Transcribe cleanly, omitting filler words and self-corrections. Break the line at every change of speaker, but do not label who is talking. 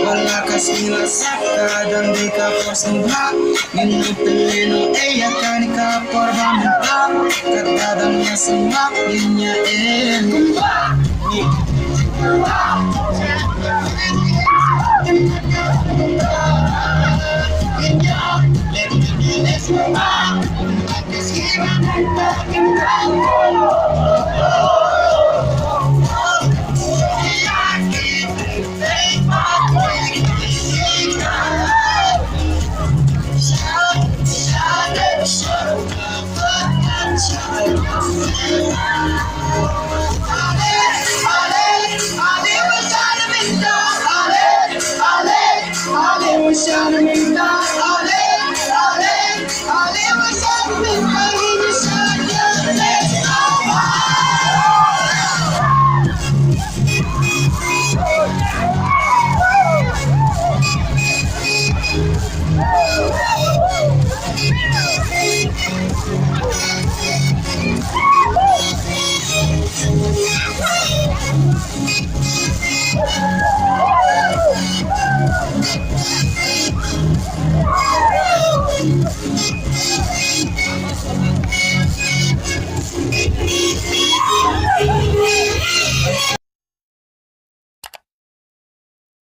Wala kasing lasaka dan di ka porsimha Minum peleno eya kani ka porbamenta Katadang nasemak ninya Shut up,